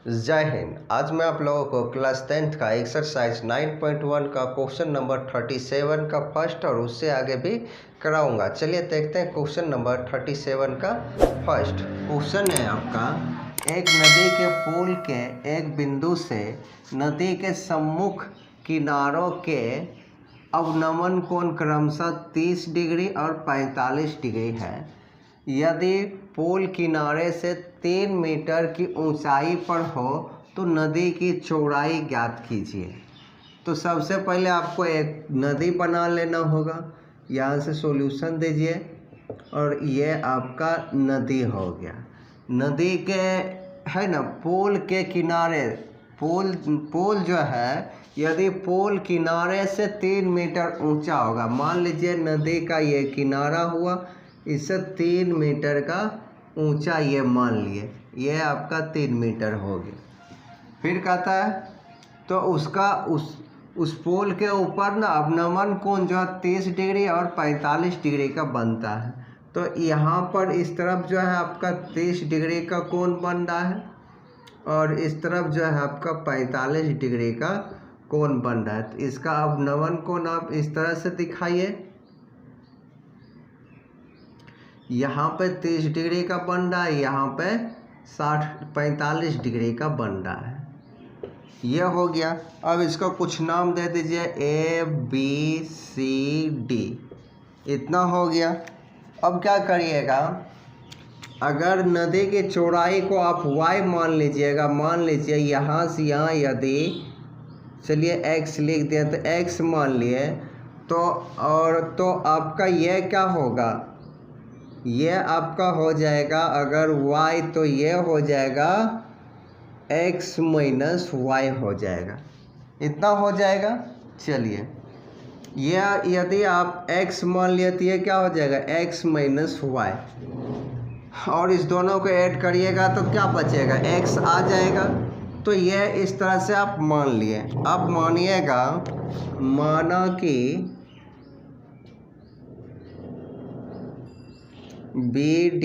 जय हिंद। आज मैं आप लोगों को क्लास 10th का एक्सरसाइज 9.1 का क्वेश्चन नंबर 37 का फर्स्ट और उससे आगे भी कराऊंगा। चलिए देखते हैं क्वेश्चन नंबर 37 का फर्स्ट क्वेश्चन है आपका, एक नदी के पुल के एक बिंदु से नदी के सम्मुख किनारों के अवनमन कोण क्रमशः 30 डिग्री और 45 डिग्री है। यदि पुल किनारे से 3 मीटर की ऊंचाई पर हो तो नदी की चौड़ाई ज्ञात कीजिए। तो सबसे पहले आपको एक नदी बना लेना होगा। यहाँ से सॉल्यूशन दीजिए और ये आपका नदी हो गया। नदी के है ना पुल के किनारे, पुल जो है यदि पुल किनारे से 3 मीटर ऊंचा होगा, मान लीजिए नदी का ये किनारा हुआ, इससे 3 मीटर का ऊंचा ये मान लिए, ये आपका 3 मीटर हो गया। फिर कहता है तो उसका उस पुल के ऊपर ना अवनमन कोण जो है 30 डिग्री और 45 डिग्री का बनता है। तो यहाँ पर इस तरफ जो है आपका 30 डिग्री का कोण बन रहा है और इस तरफ जो है आपका 45 डिग्री का कोण बन रहा है। तो इसका अवनमन कोण आप इस तरह से दिखाइए, यहाँ पे 30 डिग्री का बन रहा है, यहाँ पे 45 डिग्री का बन रहा है। ये हो गया। अब इसको कुछ नाम दे दीजिए, A B C D, इतना हो गया। अब क्या करिएगा, अगर नदी की चौड़ाई को आप y मान लीजिएगा, मान लीजिए यहाँ से यहाँ यदि चलिए x लिख दिया तो x मान लिए तो आपका ये क्या होगा, ये आपका हो जाएगा अगर y तो ये हो जाएगा x माइनस वाई हो जाएगा, इतना हो जाएगा। चलिए ये यदि आप x मान लिए तो ये क्या हो जाएगा x माइनस वाई, और इस दोनों को ऐड करिएगा तो क्या बचेगा x आ जाएगा। तो ये इस तरह से आप मान लिए। अब मानिएगा, माना कि BD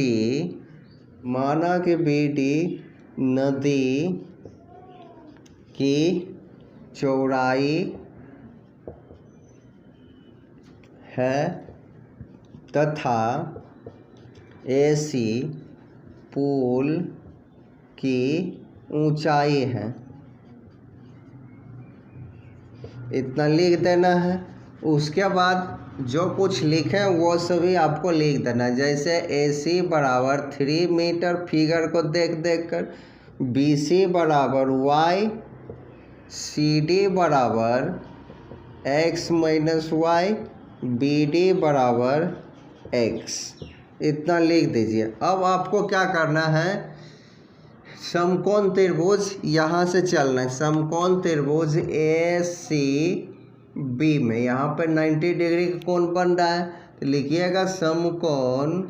नदी की चौड़ाई है तथा AC पुल की ऊंचाई है, इतना लिख देना है। उसके बाद जो कुछ लिखें वो सभी आपको लिख देना है। जैसे AC बराबर 3 मीटर, फिगर को देख कर, BC बराबर y, CD बराबर x माइनस वाई, BD बराबर x, इतना लिख दीजिए। अब आपको क्या करना है, समकोण त्रिभुज यहाँ से चलना है। समकोण त्रिभुज ACB में यहाँ पर 90 डिग्री का कोण बन रहा है, तो लिखिएगा समकोण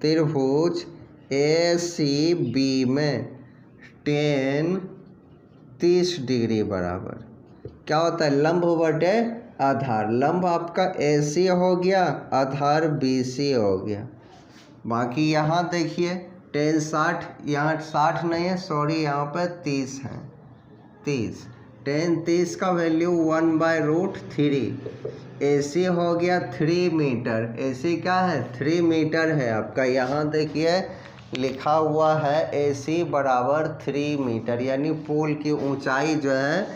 त्रिभुज ACB में tan 30 डिग्री बराबर क्या होता है, लंब बटे आधार। लंब आपका AC हो गया, आधार BC हो गया। बाकी यहाँ देखिए tan 60, यहाँ 60 नहीं है, सॉरी यहाँ पे 30 है, 30। tan 30 का वैल्यू 1/√3। AC हो गया 3 मीटर, AC क्या है 3 मीटर है आपका। यहाँ देखिए लिखा हुआ है AC बराबर 3 मीटर, यानी पुल की ऊंचाई जो है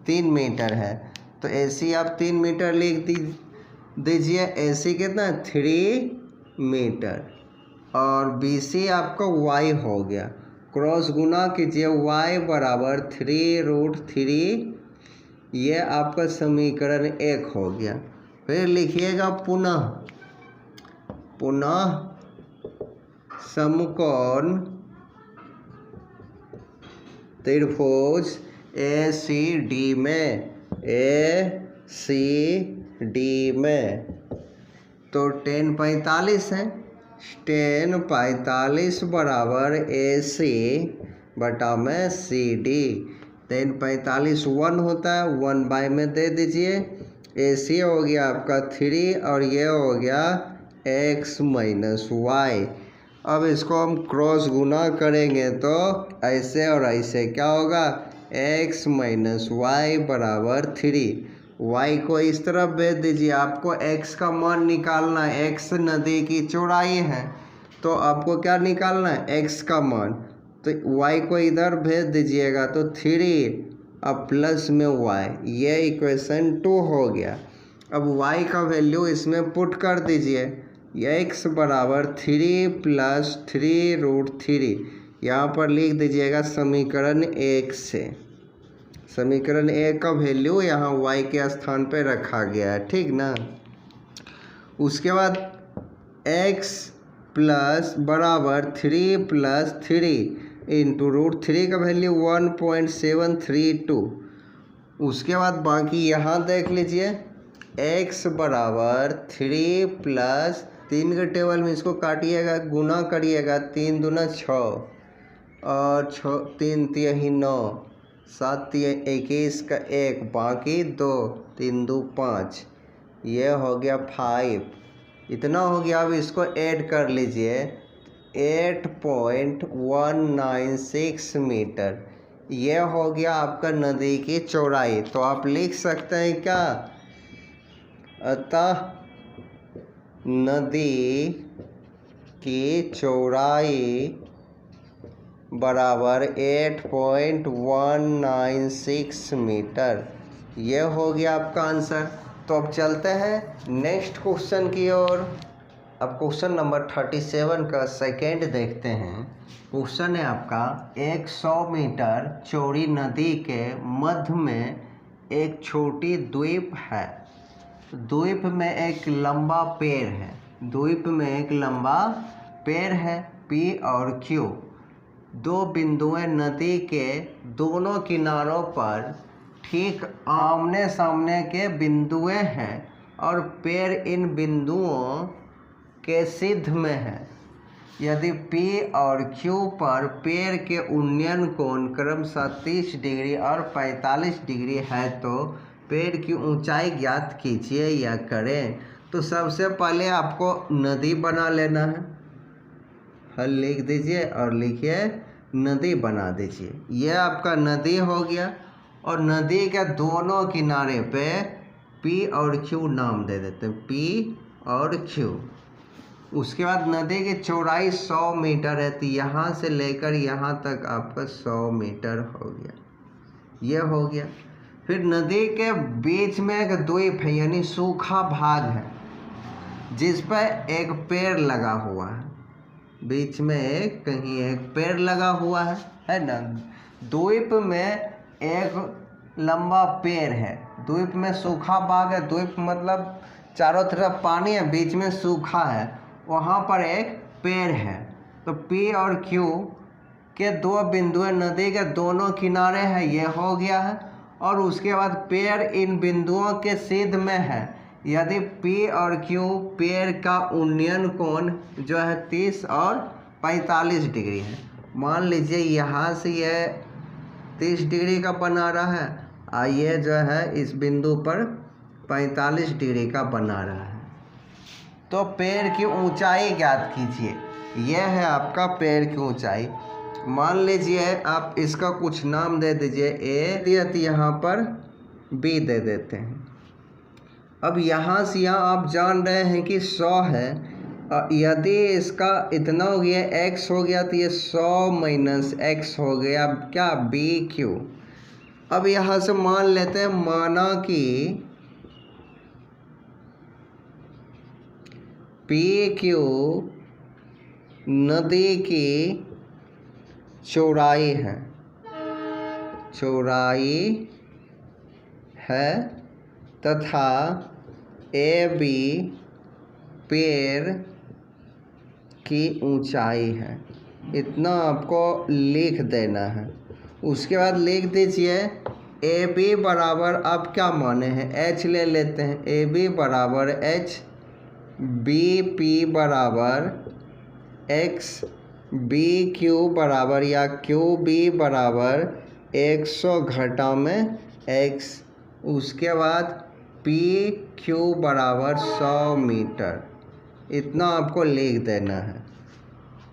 3 मीटर है। तो AC आप 3 मीटर लिख दीजिए। AC कितना है 3 मीटर और BC आपका y हो गया। क्रॉस गुना कीजिए, y बराबर 3√3, ये आपका समीकरण 1 हो गया। फिर लिखिएगा पुनः समकोण त्रिभुज ACD में तो tan 45 है, tan 45 बराबर AC बटा में CD। tan 45 1 होता है, 1 में दे दीजिए। AC हो गया आपका 3 और ये हो गया x माइनस वाई। अब इसको हम क्रॉस गुना करेंगे तो ऐसे और ऐसे क्या होगा, x माइनस वाई बराबर 3। y को इस तरफ भेज दीजिए, आपको x का मान निकालना है। x नदी की चौड़ाई है तो आपको क्या निकालना है, x का मान। तो y को इधर भेज दीजिएगा तो 3 अब प्लस में y, ये इक्वेशन 2 हो गया। अब y का वैल्यू इसमें पुट कर दीजिए, x बराबर 3 प्लस 3√3 यहाँ पर लिख दीजिएगा समीकरण 1 से। समीकरण 1 का वैल्यू यहाँ y के स्थान पे रखा गया है, ठीक ना। उसके बाद x प्लस बराबर 3 प्लस 3 इंटू √3 का वैल्यू 1.732। उसके बाद बाकी यहाँ देख लीजिए, x बराबर 3 प्लस 3 के टेबल में इसको काटिएगा, गुना करिएगा, 3 दूना 6 और 3 तिया 9, 7 तिया 21 का 1 बाकी 2, 3 2 5, ये हो गया 5। इतना हो गया। अब इसको ऐड कर लीजिए, 8.196 मीटर, ये हो गया आपका नदी की चौड़ाई। तो आप लिख सकते हैं क्या, अतः नदी की चौड़ाई बराबर 8.196 मीटर, ये हो गया आपका आंसर। तो अब चलते हैं नेक्स्ट क्वेश्चन की ओर। अब क्वेश्चन नंबर 37 का सेकेंड देखते हैं। क्वेश्चन है आपका, 100 मीटर चौड़ी नदी के मध्य में एक छोटी द्वीप है। द्वीप में एक लंबा पेड़ है, द्वीप में एक लंबा पेड़ है। P और Q दो बिंदुएं नदी के दोनों किनारों पर ठीक आमने सामने के बिंदुएं हैं और पेड़ इन बिंदुओं के सिद्ध में है। यदि P और Q पर पेड़ के उन्नयन कोण क्रमशः 30 डिग्री और 45 डिग्री है तो पेड़ की ऊंचाई ज्ञात कीजिए या करें। तो सबसे पहले आपको नदी बना लेना है, हल लिख दीजिए और लिखिए नदी बना दीजिए। यह आपका नदी हो गया और नदी के दोनों किनारे पे P और Q नाम दे देते हैं, P और Q। उसके बाद नदी की चौड़ाई 100 मीटर है, तो यहाँ से लेकर यहाँ तक आपका 100 मीटर हो गया, ये हो गया। फिर नदी के बीच में एक द्वीप है, यानी सूखा भाग है जिस पर एक पेड़ लगा हुआ है, बीच में कहीं एक पेड़ लगा हुआ है ना। द्वीप में एक लंबा पेड़ है, द्वीप में सूखा भाग है, द्वीप मतलब चारों तरफ पानी है, बीच में सूखा है, वहाँ पर एक पेड़ है। तो P और Q के दो बिंदु नदी के दोनों किनारे हैं, ये हो गया है। और उसके बाद पेड़ इन बिंदुओं के सिद्ध में है। यदि P और Q पेड़ का उन्नयन कोण जो है 30 और 45 डिग्री है। मान लीजिए यहाँ से ये 30 डिग्री का बना रहा है और ये जो है इस बिंदु पर 45 डिग्री का बना रहा है। तो पेड़ की ऊंचाई ज्ञात कीजिए, यह है आपका पेड़ की ऊंचाई। मान लीजिए आप इसका कुछ नाम दे दीजिए, A, यहाँ पर B दे देते हैं। अब यहाँ से यहाँ आप जान रहे हैं कि 100 है, यदि इसका इतना हो गया x हो गया तो ये 100 माइनस x हो गया, अब क्या BQ। अब यहाँ से मान लेते हैं, माना कि PQ नदी की चौड़ाई है तथा AB पेड़ की ऊंचाई है। इतना आपको लिख देना है। उसके बाद लिख दीजिए AB बराबर, अब क्या माने हैं, H ले लेते हैं, AB बराबर H, BP बराबर X, BQ बराबर या QB बराबर 100 घटा में X। उसके बाद PQ बराबर 100 मीटर, इतना आपको लिख देना है।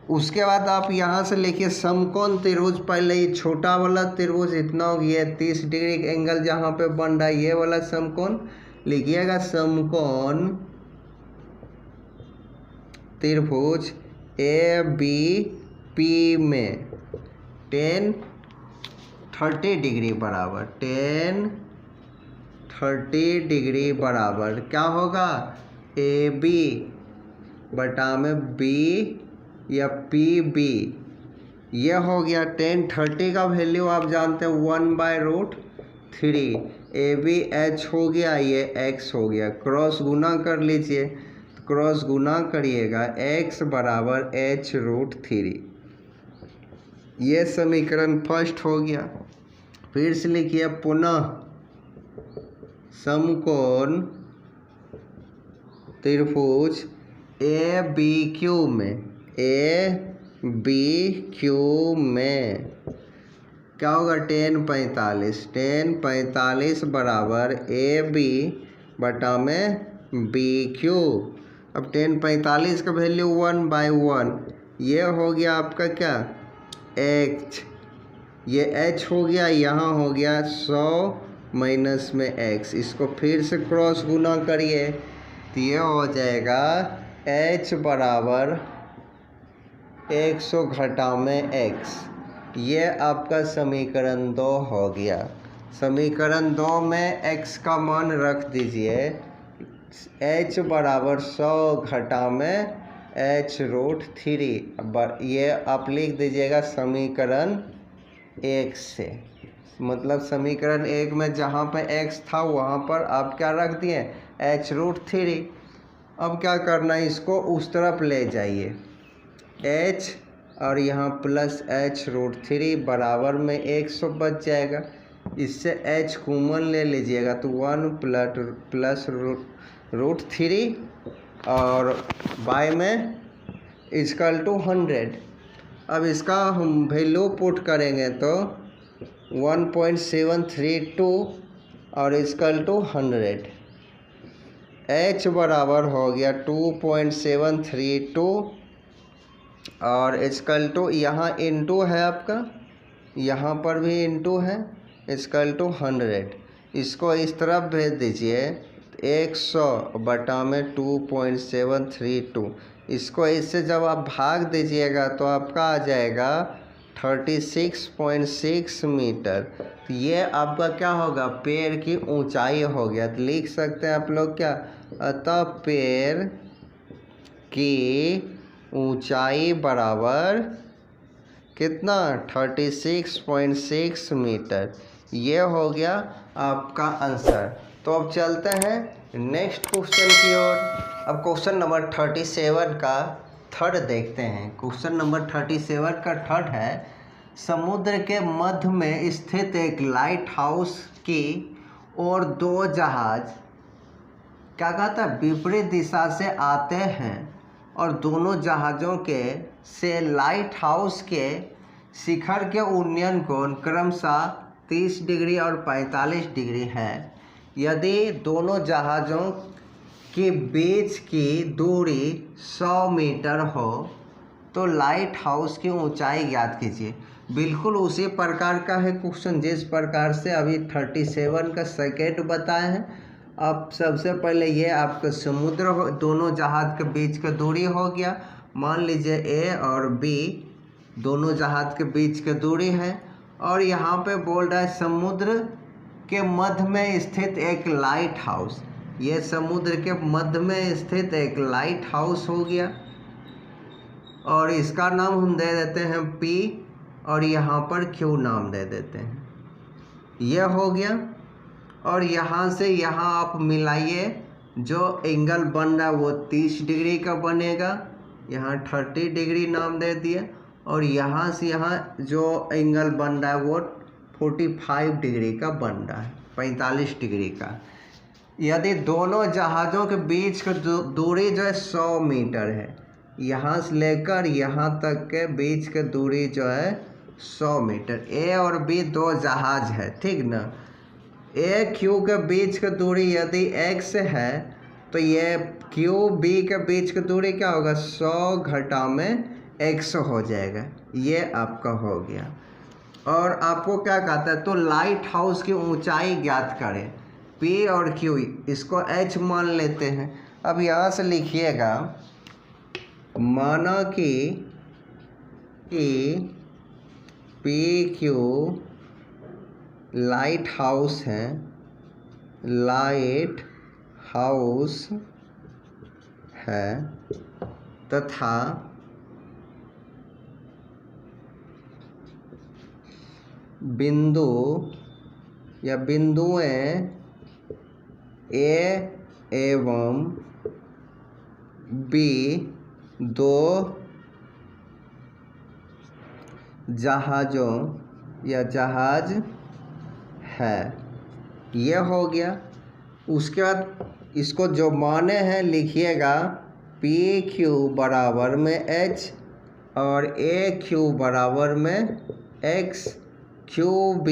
उसके बाद आप यहाँ से लिखिए समकोण त्रिभुज। पहले ये छोटा वाला त्रिभुज इतना हो गया 30 डिग्री एंगल जहाँ पे बन रहा है, ये वाला समकोण लिखिएगा समकोण त्रिभुज ए बी पी में 30 डिग्री बराबर 30 डिग्री बराबर क्या होगा, ए बी बटा में बी या पी बी। ये हो गया 1030 का वैल्यू आप जानते हैं 1/√3। ए बी एच हो गया, ये एक्स हो गया, क्रॉस गुना कर लीजिए, क्रॉस गुना करिएगा x बराबर h√3। ये समीकरण फर्स्ट हो गया। फिर से लिखिए पुनः समकोण त्रिभुज ए बी क्यू में, ए बी क्यू में क्या होगा 1045 बराबर ए बी बटा में बी क्यू। अब 1045 का वैल्यू 1/1, ये हो गया आपका क्या x, ये h हो गया, यहाँ हो गया 100 माइनस में x। इसको फिर से क्रॉस गुना करिए तो ये हो जाएगा h बराबर 100 घटा में x। ये आपका समीकरण 2 हो गया। समीकरण 2 में x का मान रख दीजिए, h बराबर 100 घटा में h√3। ये आप लिख दीजिएगा समीकरण 1 से, मतलब समीकरण 1 में जहाँ पे x था वहाँ पर आप क्या रख दिए h√3। अब क्या करना है, इसको उस तरफ ले जाइए h और यहाँ प्लस h√3 बराबर में 100 बच जाएगा। इससे h कॉमन ले लीजिएगा तो 1+√3 और y में = 100। अब इसका हम वैल्यू पुट करेंगे तो 1.732 और = 100। h बराबर हो गया 2.732 और = यहाँ इंटू है आपका, यहाँ पर भी इंटू है, = 100। इसको इस तरफ भेज दीजिए 100 बटा में 2.732। इसको इससे जब आप भाग दीजिएगा तो आपका आ जाएगा 36.6 मीटर। तो ये आपका क्या होगा, पेड़ की ऊंचाई हो गया। तो लिख सकते हैं आप लोग क्या, अतः पेड़ की ऊंचाई बराबर कितना 36.6 मीटर। ये हो गया आपका आंसर। तो अब चलते हैं नेक्स्ट क्वेश्चन की ओर। अब क्वेश्चन नंबर 37 का थर्ड देखते हैं। क्वेश्चन नंबर 37 का थर्ड है, समुद्र के मध्य में स्थित एक लाइट हाउस की और 2 जहाज क्या कहता है विपरीत दिशा से आते हैं और दोनों जहाज़ों के से लाइट हाउस के शिखर के उन्नयन कोण क्रमशः 30 डिग्री और 45 डिग्री है। यदि दोनों जहाज़ों के बीच की दूरी 100 मीटर हो तो लाइट हाउस की ऊंचाई ज्ञात कीजिए। बिल्कुल उसी प्रकार का है क्वेश्चन जिस प्रकार से अभी 37 का सेकेंड बताए हैं। अब सबसे पहले ये आपका समुद्र दोनों जहाज के बीच का दूरी हो गया। मान लीजिए ए और बी दोनों जहाज के बीच की दूरी है और यहाँ पे बोल रहा है समुद्र के मध्य में स्थित एक लाइट हाउस। ये समुद्र के मध्य में स्थित एक लाइट हाउस हो गया और इसका नाम हम दे देते हैं P और यहाँ पर Q नाम दे देते हैं। यह हो गया और यहाँ से यहाँ आप मिलाइए, जो एंगल बन रहा है वो 30 डिग्री का बनेगा। यहाँ 30 डिग्री नाम दे दिए और यहाँ से यहाँ जो एंगल बन रहा है वो 45 डिग्री का बन रहा है, 45 डिग्री का। यदि दोनों जहाज़ों के बीच का दूरी जो है 100 मीटर है, यहाँ से लेकर यहाँ तक के बीच की दूरी जो है 100 मीटर। ए और बी 2 जहाज है, ठीक ना। ए क्यू के बीच की दूरी यदि x है तो ये क्यू बी के बीच की दूरी क्या होगा 100 घटा में x हो जाएगा। ये आपका हो गया। और आपको क्या कहता है, तो लाइट हाउस की ऊंचाई ज्ञात करें। P और Q इसको h मान लेते हैं। अब यहाँ से लिखिएगा, माना कि PQ लाइट हाउस है, लाइट हाउस है तथा बिंदु या बिंदुएं A एवं B दो जहाज़ों या जहाज है। ये हो गया। उसके बाद इसको जो माने हैं लिखिएगा, PQ बराबर में H और AQ बराबर में X, QB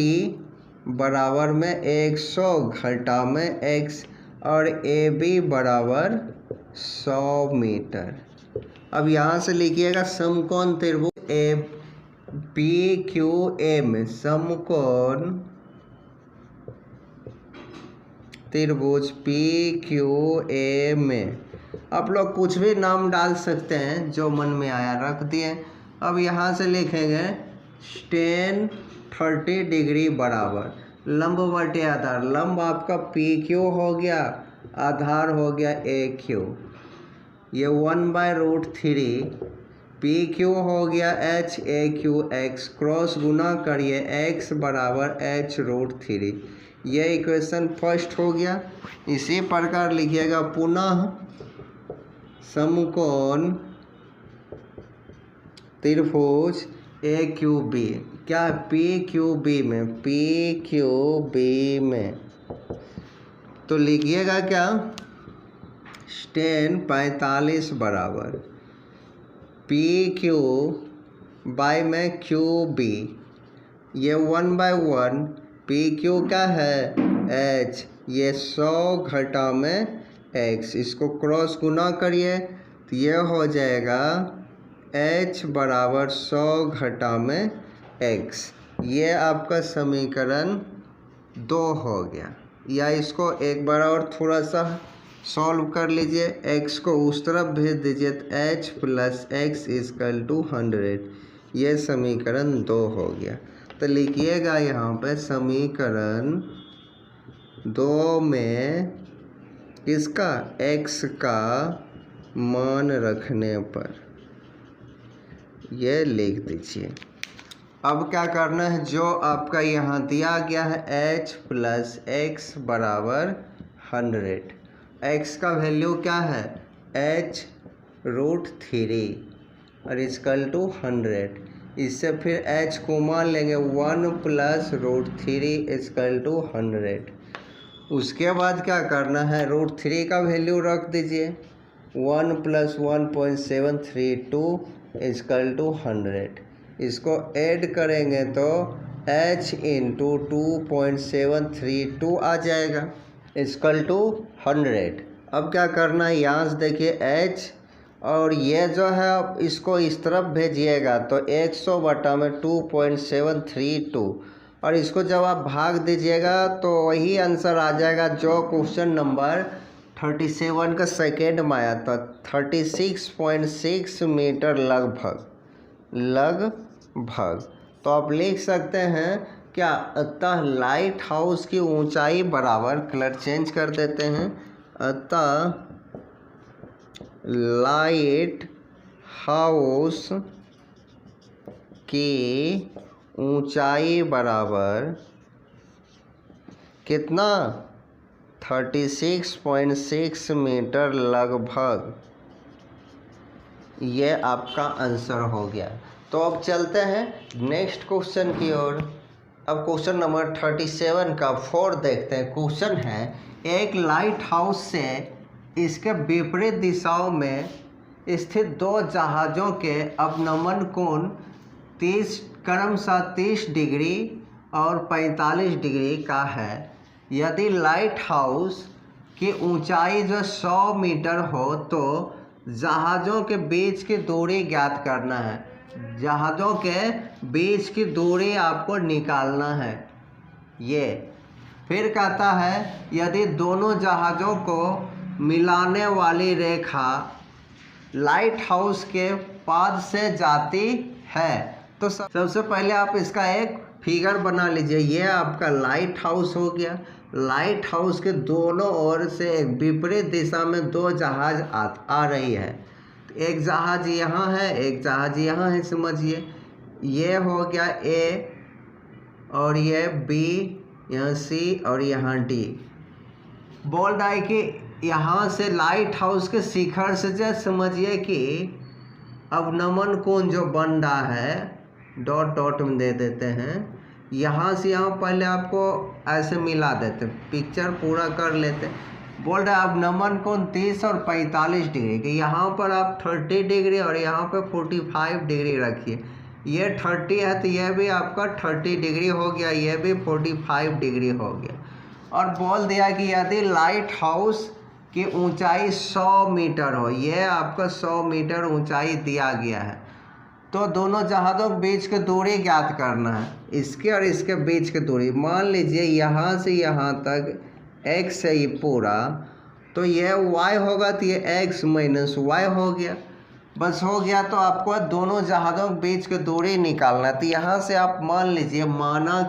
बराबर में 100 घटा में X और AB बराबर 100 मीटर। अब यहाँ से लिखिएगा समकोण त्रिभुज PQM, समकोण त्रिभुज PQM में आप लोग कुछ भी नाम डाल सकते हैं, जो मन में आया रख दिए। अब यहाँ से लिखेंगे tan 30 डिग्री बराबर लंब बटे आधार। लंब आपका PQ हो गया, आधार हो गया AQ। ये 1/√3 PQ हो गया H, AQ X, क्रॉस गुना करिए X बराबर H√3। ये इक्वेशन फर्स्ट हो गया। इसी प्रकार लिखिएगा पुनः समकोण त्रिभुज AQB, क्या PQB में, तो लिखिएगा क्या, tan 45 बराबर PQ बाय में QB, ये 1/1 PQ क्या है H, ये 100 घटा में X, इसको क्रॉस गुना करिए तो ये हो जाएगा H बराबर 100 घटा में X। ये आपका समीकरण 2 हो गया। या इसको एक बार और थोड़ा सा सॉल्व कर लीजिए, x को उस तरफ भेज दीजिए तो h plus x equal to 100। ये समीकरण 2 हो गया। तो लिखिएगा यहाँ पे समीकरण 2 में इसका x का मान रखने पर ये लिख दीजिए। अब क्या करना है, जो आपका यहाँ दिया गया है h प्लस एक्स बराबर 100, x का वैल्यू क्या है H√3 और इक्वल टू 100। इससे फिर h को मान लेंगे 1 प्लस √3 इक्वल टू 100। उसके बाद क्या करना है, √3 का वैल्यू रख दीजिए, 1 प्लस 1.732 इक्वल टू 100। इसको ऐड करेंगे तो h इंटू 2.732 आ जाएगा इक्वल टू 100। अब क्या करना है, यहाँ से देखिए h और ये जो है अब इसको इस तरफ भेजिएगा तो 100 बटा में 2.732 और इसको जब आप भाग दीजिएगा तो वही आंसर आ जाएगा जो क्वेश्चन नंबर 37 का सेकेंड में आया था, 36.6 मीटर लगभग। तो आप लिख सकते हैं क्या, अतः लाइट हाउस की ऊंचाई बराबर, कलर चेंज कर देते हैं, अतः लाइट हाउस की ऊंचाई बराबर कितना 36.6 मीटर लगभग। ये आपका आंसर हो गया। तो अब चलते हैं नेक्स्ट क्वेश्चन की ओर। अब क्वेश्चन नंबर 37 का 4 देखते हैं। क्वेश्चन है, एक लाइट हाउस से इसके विपरीत दिशाओं में स्थित दो जहाज़ों के अवनमन कोण क्रमशः 30 डिग्री और 45 डिग्री का है। यदि लाइट हाउस की ऊंचाई जो 100 मीटर हो तो जहाज़ों के बीच की दूरी ज्ञात करना है। जहाज़ों के बीच की दूरी आपको निकालना है। ये फिर कहता है यदि दोनों जहाज़ों को मिलाने वाली रेखा लाइट हाउस के पाद से जाती है तो सबसे पहले आप इसका एक फिगर बना लीजिए। ये आपका लाइट हाउस हो गया। लाइट हाउस के दोनों ओर से एक विपरीत दिशा में दो जहाज आ रही है। एक जहाज यहाँ है, एक जहाज यहाँ है, समझिए। ये हो गया ए और ये बी, यहाँ सी और यहाँ डी। बोल रहा है कि यहाँ से लाइट हाउस के शिखर से जो समझिए कि अब नमन कोण जो बन रहा है, डॉट डॉट में दे देते हैं। यहाँ से यहाँ पहले आपको ऐसे मिला देते, पिक्चर पूरा कर लेते। बोल रहे अब नमन कोण 30 और 45 डिग्री के, यहाँ पर आप 30 डिग्री और यहाँ पे 45 डिग्री रखिए। ये 30 है तो यह भी आपका 30 डिग्री हो गया, यह भी 45 डिग्री हो गया। और बोल दिया कि यदि लाइट हाउस की ऊंचाई 100 मीटर हो, यह आपका 100 मीटर ऊंचाई दिया गया है, तो दोनों जहाज़ों के बीच की दूरी ज्ञात करना है। इसके और इसके बीच की दूरी मान लीजिए यहाँ से यहाँ तक x है ये पूरा, तो यह y होगा तो ये x माइनस वाई हो गया। बस हो गया। तो आपको दोनों जहाज़ों के बीच की दूरी निकालना है। तो यहाँ से आप मान लीजिए माना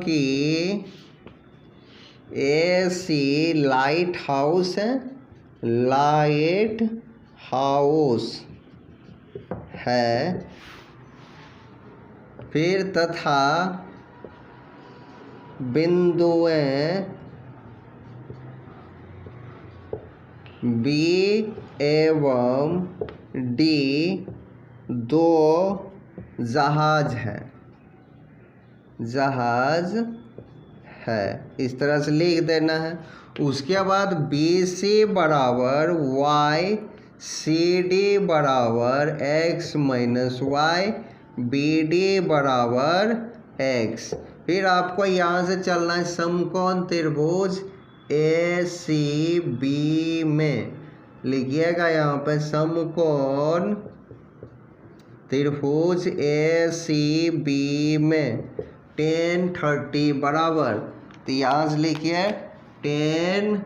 कि AC लाइट हाउस है, लाइट हाउस है, फिर तथा बिंदुएं B एवं D दो जहाज है, इस तरह से लिख देना है। उसके बाद BC बराबर Y, CD बराबर x माइनस वाई, BD बराबर x। फिर आपको यहाँ से चलना है समकोण त्रिभुज ACB में, लिखिएगा यहाँ पे समकोण त्रिभुज ACB में tan 30 बराबर, तो यहाँ से लिखिए tan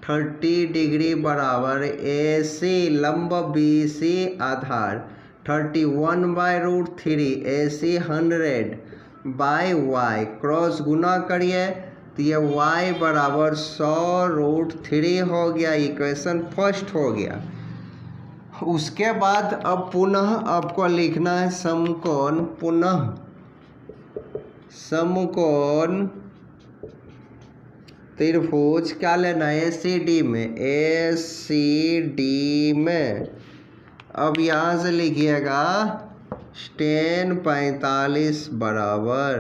30 डिग्री बराबर AC लंब BC आधार 31/√3 AC 100 बाय y, क्रॉस गुना करिए तो ये y बराबर 100√3 हो गया। इक्वेशन फर्स्ट हो गया। उसके बाद अब पुनः आपको लिखना है समकोण, पुनः समकोण त्रिभुज क्या लेना है ACD में, ACD में। अब यहाँ से लिखिएगा tan 45 बराबर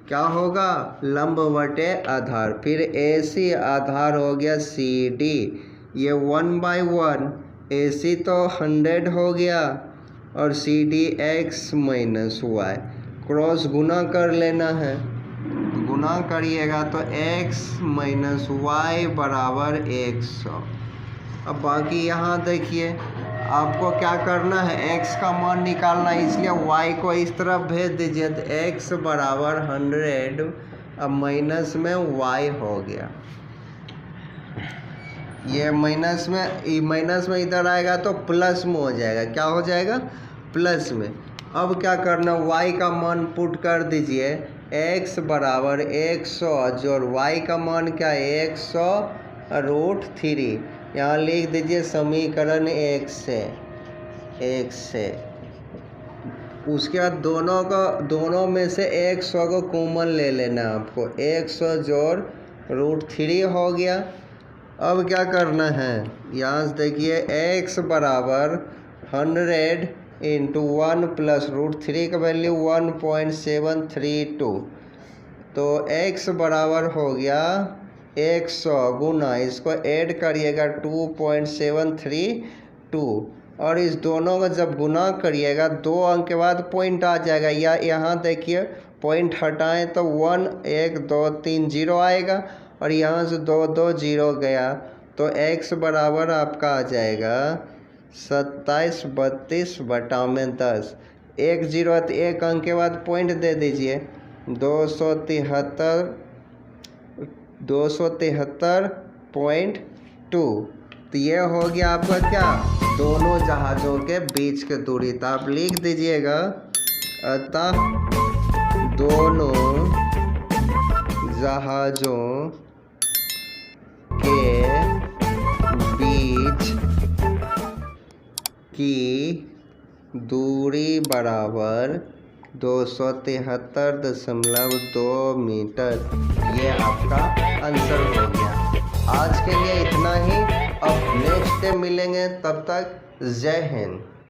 क्या होगा, लंब बटे आधार, फिर AC आधार हो गया CD, ये 1/1, AC तो 100 हो गया और CD x minus Y, cross गुना कर लेना है। गुना करिएगा तो x माइनस वाई बराबर 100। अब बाकी यहाँ देखिए आपको क्या करना है, x का मान निकालना है, इसलिए y को इस तरफ भेज दीजिए तो x बराबर 100, अब माइनस में y हो गया। ये माइनस में इधर आएगा तो प्लस में हो जाएगा। क्या हो जाएगा, प्लस में। अब क्या करना, y का मान पुट कर दीजिए, x बराबर 100 जोड़ y का मान क्या है 100√3, यहाँ लिख दीजिए समीकरण 1 से। उसके बाद दोनों में से 100 को कॉमन ले लेना आपको, 100 जोड़ √3 हो गया। अब क्या करना है, यहाँ से देखिए x बराबर 100 इंटू 1 प्लस √3 का वैल्यू 1.732, तो x बराबर हो गया 100 गुना, इसको ऐड करिएगा 2.732, और इस दोनों का जब गुना करिएगा 2 अंक के बाद पॉइंट आ जाएगा, या यहाँ देखिए पॉइंट हटाएं तो 1 1 2 3 0 आएगा, और यहाँ से 2 2 0 गया तो x बराबर आपका आ जाएगा 27 32 बटा में 10। 1 0 है तो 1 अंक के बाद पॉइंट दे दीजिए। 273.2 तो ये हो गया आपका क्या, दोनों जहाज़ों के बीच के दूरी। तो आप लिख दीजिएगा अतः दोनों जहाज़ों के बीच की दूरी बराबर 273.2 मीटर। ये आपका आंसर हो गया। आज के लिए इतना ही। अब नेक्स्ट डे मिलेंगे, तब तक जय हिंद।